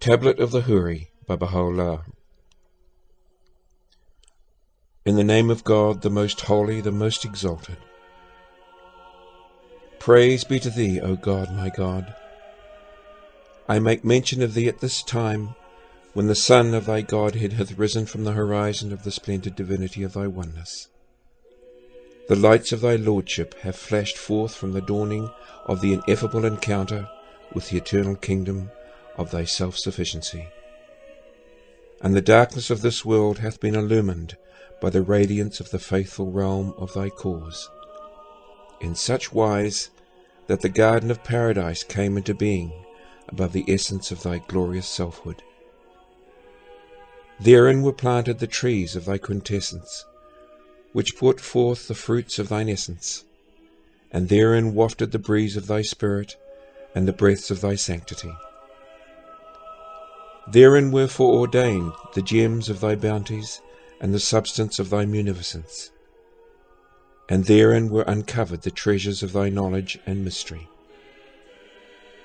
Tablet of the Houri by Baha'u'llah. In the name of God, the most holy, the most exalted. Praise be to thee, O God, my God. I make mention of thee at this time, when the sun of thy Godhead hath risen from the horizon of the splendid divinity of thy oneness. The lights of thy lordship have flashed forth from the dawning of the ineffable encounter with the eternal kingdom of thy self-sufficiency. And the darkness of this world hath been illumined by the radiance of the faithful realm of thy cause, in such wise that the garden of paradise came into being above the essence of thy glorious selfhood. Therein were planted the trees of thy quintessence, which put forth the fruits of thine essence, and therein wafted the breeze of thy spirit and the breaths of thy sanctity. Therein were foreordained the gems of thy bounties and the substance of thy munificence, and therein were uncovered the treasures of thy knowledge and mystery.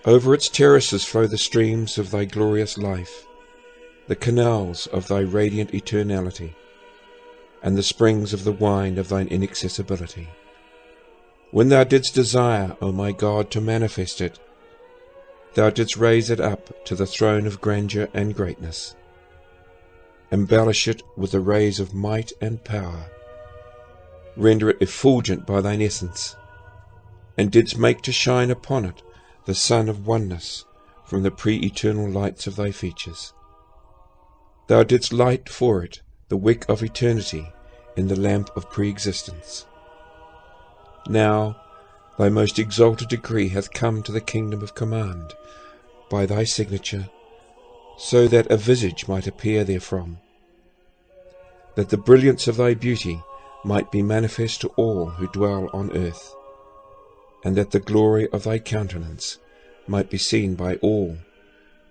Over its terraces flow the streams of thy glorious life, the canals of thy radiant eternality, and the springs of the wine of thine inaccessibility. When thou didst desire, O my God, to manifest it, thou didst raise it up to the throne of grandeur and greatness, embellish it with the rays of might and power, render it effulgent by thine essence, and didst make to shine upon it the sun of oneness from the pre-eternal lights of thy features. Thou didst light for it the wick of eternity in the lamp of pre-existence. Now thy most exalted decree hath come to the kingdom of command by thy signature, so that a visage might appear therefrom, that the brilliance of thy beauty might be manifest to all who dwell on earth, and that the glory of thy countenance might be seen by all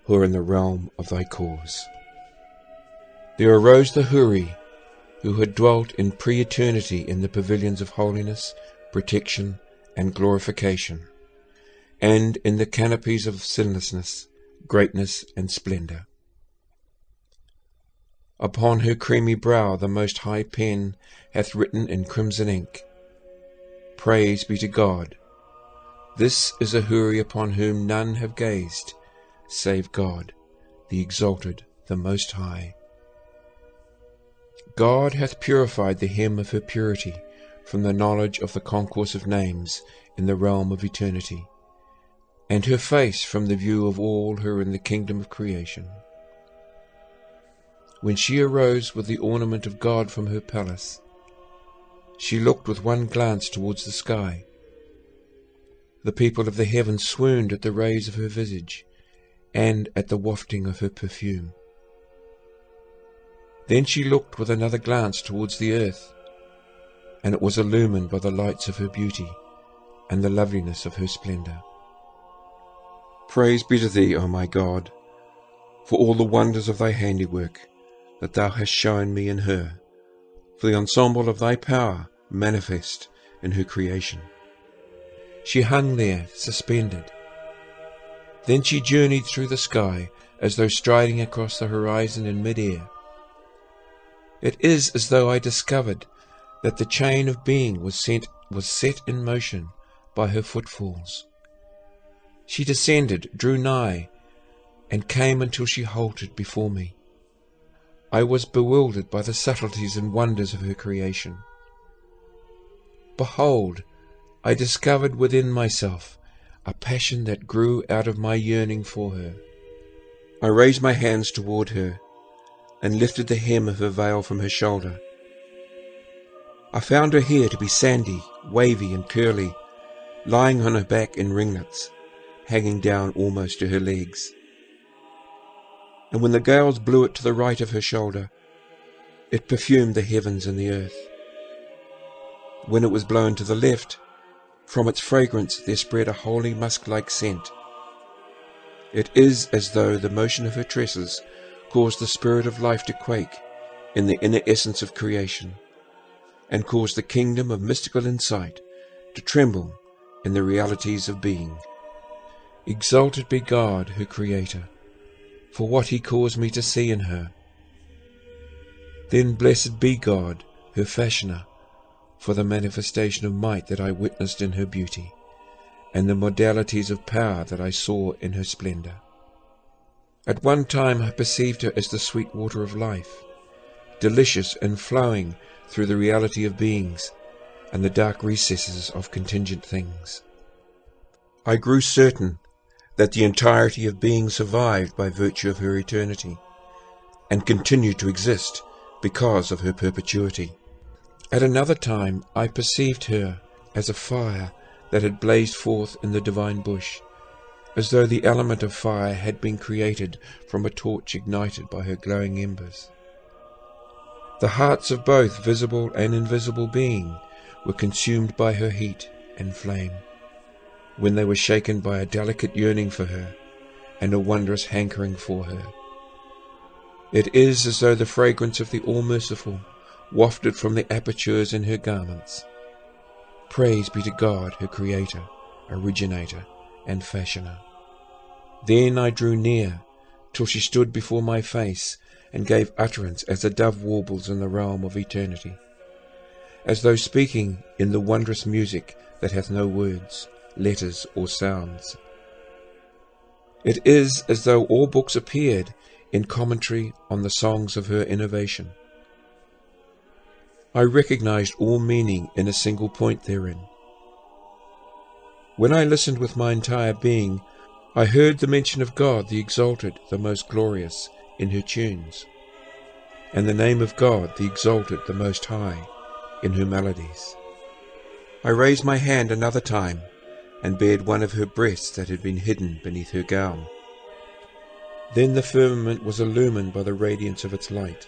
who are in the realm of thy cause. There arose the Houri, who had dwelt in pre-eternity in the pavilions of holiness, protection, and glorification, and in the canopies of sinlessness, greatness, and splendor. Upon her creamy brow the Most High pen hath written in crimson ink, Praise be to God. This is a Houri upon whom none have gazed, save God, the exalted, the Most High. God hath purified the hem of her purity from the knowledge of the concourse of names in the realm of eternity, and her face from the view of all who are in the kingdom of creation. When she arose with the ornament of God from her palace, she looked with one glance towards the sky. The people of the heavens swooned at the rays of her visage, and at the wafting of her perfume. Then she looked with another glance towards the earth, and it was illumined by the lights of her beauty and the loveliness of her splendor. Praise be to thee, O my God, for all the wonders of thy handiwork that thou hast shown me in her, for the ensemble of thy power manifest in her creation. She hung there, suspended. Then she journeyed through the sky as though striding across the horizon in mid-air. It is as though I discovered that the chain of being was set in motion by her footfalls. She descended, drew nigh, and came until she halted before me. I was bewildered by the subtleties and wonders of her creation. Behold, I discovered within myself a passion that grew out of my yearning for her. I raised my hands toward her, and lifted the hem of her veil from her shoulder. I found her hair to be sandy, wavy, and curly, lying on her back in ringlets, hanging down almost to her legs. And when the gales blew it to the right of her shoulder, it perfumed the heavens and the earth. When it was blown to the left, from its fragrance there spread a holy musk-like scent. It is as though the motion of her tresses caused the spirit of life to quake in the inner essence of creation, and caused the kingdom of mystical insight to tremble in the realities of being. Exalted be God, her Creator, for what he caused me to see in her. Then blessed be God, her fashioner, for the manifestation of might that I witnessed in her beauty, and the modalities of power that I saw in her splendor. At one time I perceived her as the sweet water of life, delicious and flowing through the reality of beings and the dark recesses of contingent things. I grew certain that the entirety of being survived by virtue of her eternity, and continued to exist because of her perpetuity. At another time I perceived her as a fire that had blazed forth in the divine bush, as though the element of fire had been created from a torch ignited by her glowing embers. The hearts of both visible and invisible being were consumed by her heat and flame, when they were shaken by a delicate yearning for her and a wondrous hankering for her. It is as though the fragrance of the All-Merciful wafted from the apertures in her garments. Praise be to God, her Creator, Originator, and Fashioner. Then I drew near, till she stood before my face, and gave utterance as a dove warbles in the realm of eternity, as though speaking in the wondrous music that hath no words, letters, or sounds. It is as though all books appeared in commentary on the songs of her innovation. I recognized all meaning in a single point therein. When I listened with my entire being, I heard the mention of God the Exalted, the Most Glorious, in her tunes, and the name of God the Exalted, the Most High, in her melodies. I raised my hand another time, and bared one of her breasts that had been hidden beneath her gown. Then the firmament was illumined by the radiance of its light.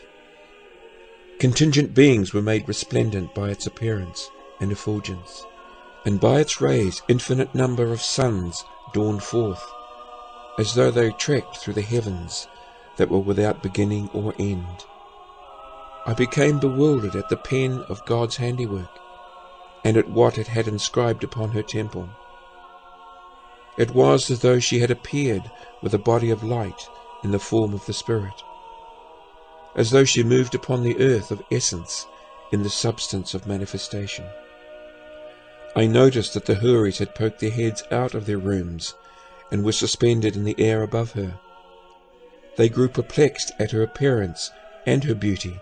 Contingent beings were made resplendent by its appearance and effulgence, and by its rays infinite number of suns dawned forth, as though they trekked through the heavens that were without beginning or end. I became bewildered at the pen of God's handiwork, and at what it had inscribed upon her temple. It was as though she had appeared with a body of light in the form of the Spirit, as though she moved upon the earth of essence in the substance of manifestation. I noticed that the Huris had poked their heads out of their rooms and were suspended in the air above her. They grew perplexed at her appearance and her beauty,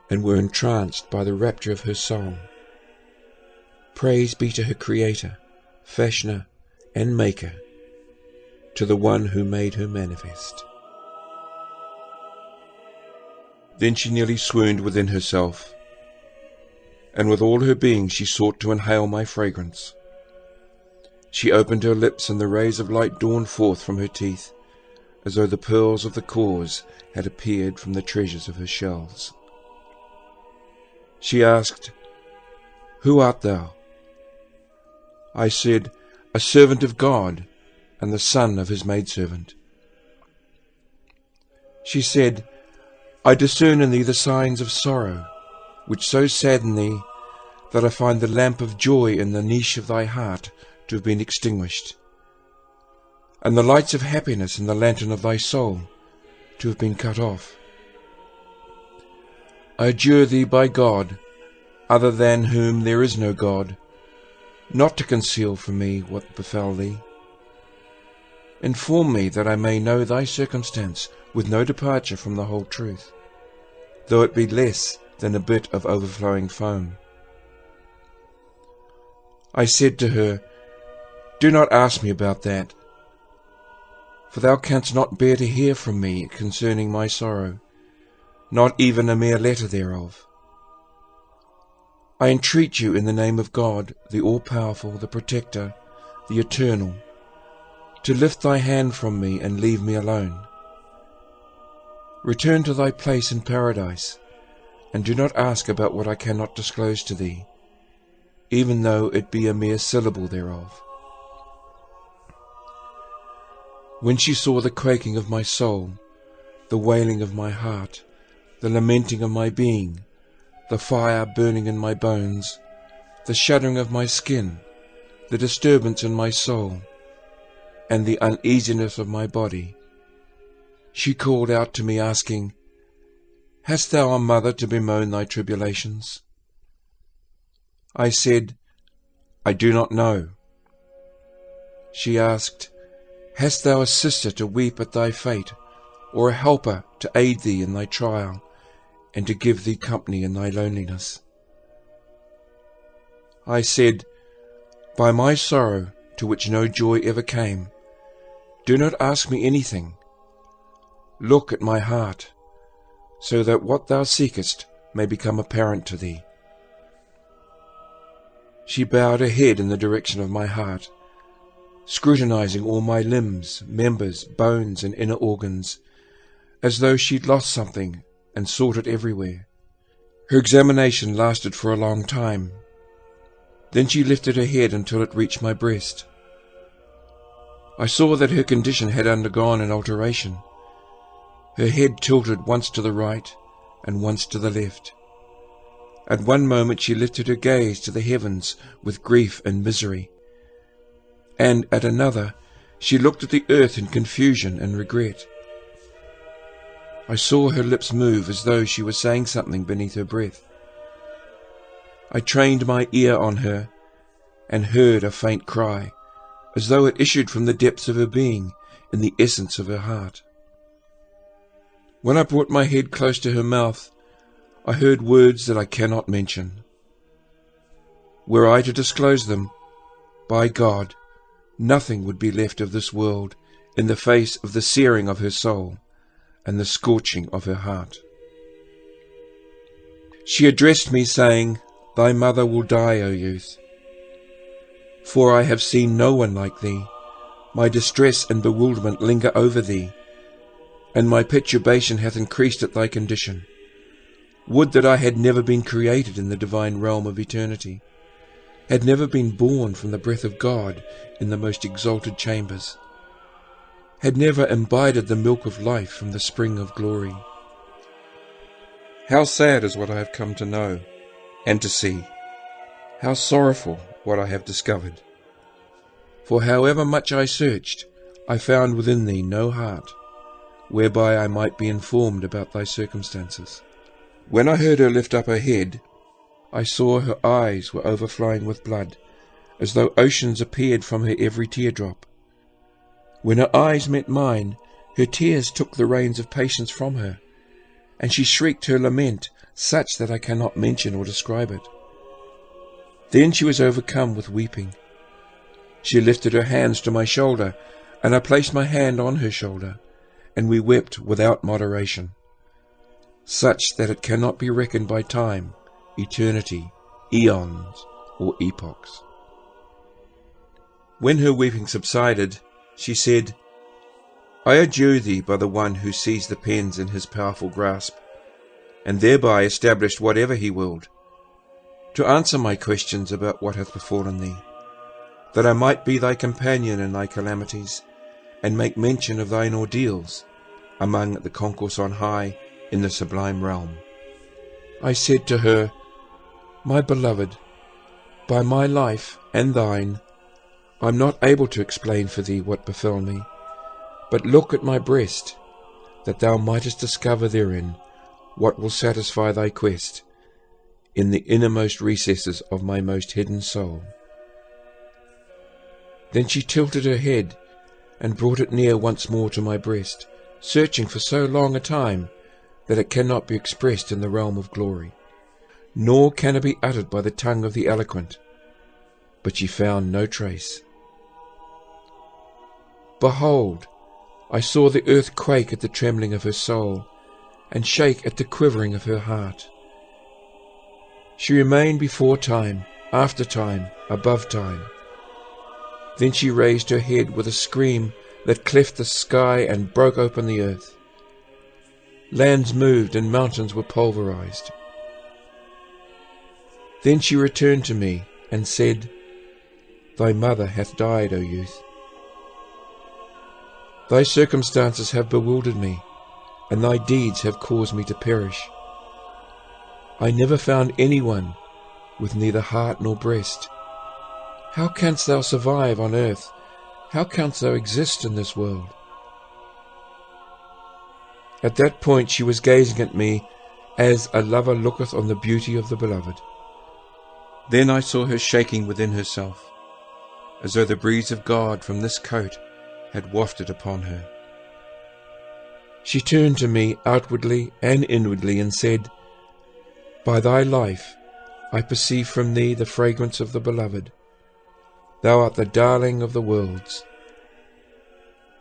and were entranced by the rapture of her song. Praise be to her Creator, Fashioner, and Maker, to the one who made her manifest. Then she nearly swooned within herself, and with all her being she sought to inhale my fragrance. She opened her lips, and the rays of light dawned forth from her teeth, as though the pearls of the cause had appeared from the treasures of her shells. She asked, "Who art thou?" I said, "A servant of God, and the son of his maidservant." She said, "I discern in thee the signs of sorrow, which so sadden thee that I find the lamp of joy in the niche of thy heart to have been extinguished, and the lights of happiness in the lantern of thy soul to have been cut off. I adjure thee by God, other than whom there is no God, not to conceal from me what befell thee. Inform me that I may know thy circumstance with no departure from the whole truth, though it be less than a bit of overflowing foam." I said to her, "Do not ask me about that, for thou canst not bear to hear from me concerning my sorrow, not even a mere letter thereof. I entreat you in the name of God, the All-Powerful, the Protector, the Eternal, to lift thy hand from me and leave me alone. Return to thy place in paradise, and do not ask about what I cannot disclose to thee, even though it be a mere syllable thereof." When she saw the quaking of my soul, the wailing of my heart, the lamenting of my being, the fire burning in my bones, the shuddering of my skin, the disturbance in my soul, and the uneasiness of my body, She called out to me, asking, "Hast thou a mother to bemoan thy tribulations?" I said, "I do not know." She asked, "Hast thou a sister to weep at thy fate, or a helper to aid thee in thy trial, and to give thee company in thy loneliness?" I said, "By my sorrow, to which no joy ever came, do not ask me anything. Look at my heart, so that what thou seekest may become apparent to thee." She bowed her head in the direction of my heart, scrutinizing all my limbs, members, bones, and inner organs, as though she'd lost something and sought it everywhere. Her examination lasted for a long time. Then she lifted her head until it reached my breast. I saw that her condition had undergone an alteration. Her head tilted once to the right and once to the left. At one moment she lifted her gaze to the heavens with grief and misery, and at another she looked at the earth in confusion and regret. I saw her lips move as though she were saying something beneath her breath. I trained my ear on her and heard a faint cry, as though it issued from the depths of her being, in the essence of her heart. When I brought my head close to her mouth, I heard words that I cannot mention. Were I to disclose them, by God, nothing would be left of this world in the face of the searing of her soul and the scorching of her heart. She addressed me, saying, "Thy mother will die, O youth. For I have seen no one like thee. My distress and bewilderment linger over thee, and my perturbation hath increased at thy condition. Would that I had never been created in the divine realm of eternity, had never been born from the breath of God in the most exalted chambers, had never imbibed the milk of life from the spring of glory. How sad is what I have come to know and to see. How sorrowful what I have discovered. For however much I searched, I found within thee no heart, whereby I might be informed about thy circumstances." When I heard her lift up her head, I saw her eyes were overflowing with blood, as though oceans appeared from her every teardrop. When her eyes met mine, her tears took the reins of patience from her, and she shrieked her lament, such that I cannot mention or describe it. Then she was overcome with weeping. She lifted her hands to my shoulder, and I placed my hand on her shoulder, and we wept without moderation, such that it cannot be reckoned by time, eternity, eons, or epochs. When her weeping subsided, she said, "I adjure thee by the one who seized the pens in his powerful grasp, and thereby established whatever he willed, to answer my questions about what hath befallen thee, that I might be thy companion in thy calamities, and make mention of thine ordeals among the concourse on high in the sublime realm." I said to her, "My beloved, by my life and thine, I am not able to explain for thee what befell me, but look at my breast, that thou mightest discover therein what will satisfy thy quest in the innermost recesses of my most hidden soul." Then she tilted her head and brought it near once more to my breast, searching for so long a time that it cannot be expressed in the realm of glory, nor can it be uttered by the tongue of the eloquent, but she found no trace. Behold, I saw the earth quake at the trembling of her soul, and shake at the quivering of her heart. She remained before time, after time, above time. Then she raised her head with a scream that cleft the sky and broke open the earth. Lands moved and mountains were pulverized. Then she returned to me and said, "Thy mother hath died, O youth. Thy circumstances have bewildered me, and thy deeds have caused me to perish. I never found anyone with neither heart nor breast. How canst thou survive on earth? How canst thou exist in this world?" At that point she was gazing at me as a lover looketh on the beauty of the beloved. Then I saw her shaking within herself, as though the breeze of God from this coat had wafted upon her. She turned to me outwardly and inwardly and said, "By thy life I perceive from thee the fragrance of the beloved. Thou art the darling of the worlds.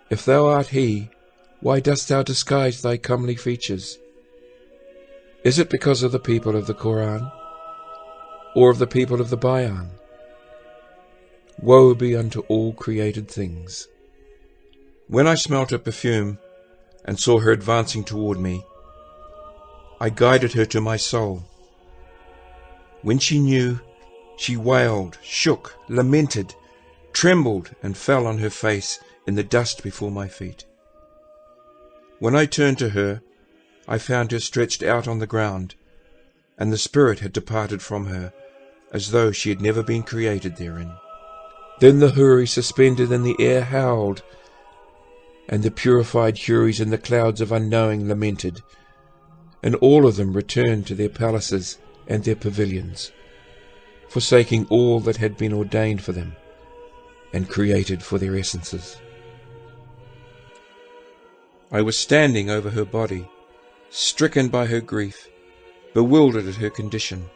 If thou art he, why dost thou disguise thy comely features? Is it because of the people of the Qur'an, or of the people of the Bayan? Woe be unto all created things." When I smelt her perfume and saw her advancing toward me, I guided her to my soul. When she knew, she wailed, shook, lamented, trembled, and fell on her face in the dust before my feet. When I turned to her, I found her stretched out on the ground, and the spirit had departed from her, as though she had never been created therein. Then the Houri suspended in the air howled, and the purified Huris in the clouds of unknowing lamented, and all of them returned to their palaces and their pavilions, forsaking all that had been ordained for them and created for their essences. I was standing over her body, stricken by her grief, bewildered at her condition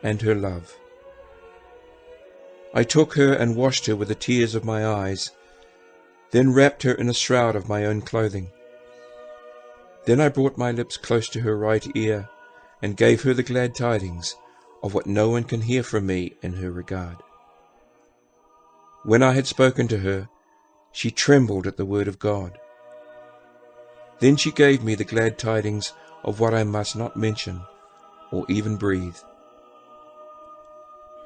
and her love. I took her and washed her with the tears of my eyes, then wrapped her in a shroud of my own clothing. Then I brought my lips close to her right ear and gave her the glad tidings of what no one can hear from me in her regard. When I had spoken to her, she trembled at the word of God. Then she gave me the glad tidings of what I must not mention or even breathe.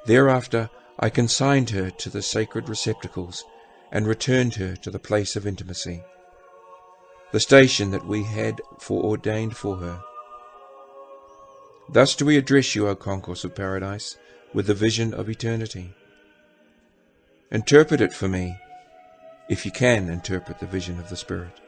Thereafter I consigned her to the sacred receptacles and returned her to the place of intimacy, the station that we had foreordained for her. Thus do we address you, O concourse of paradise, with the vision of eternity. Interpret it for me, if you can interpret the vision of the Spirit.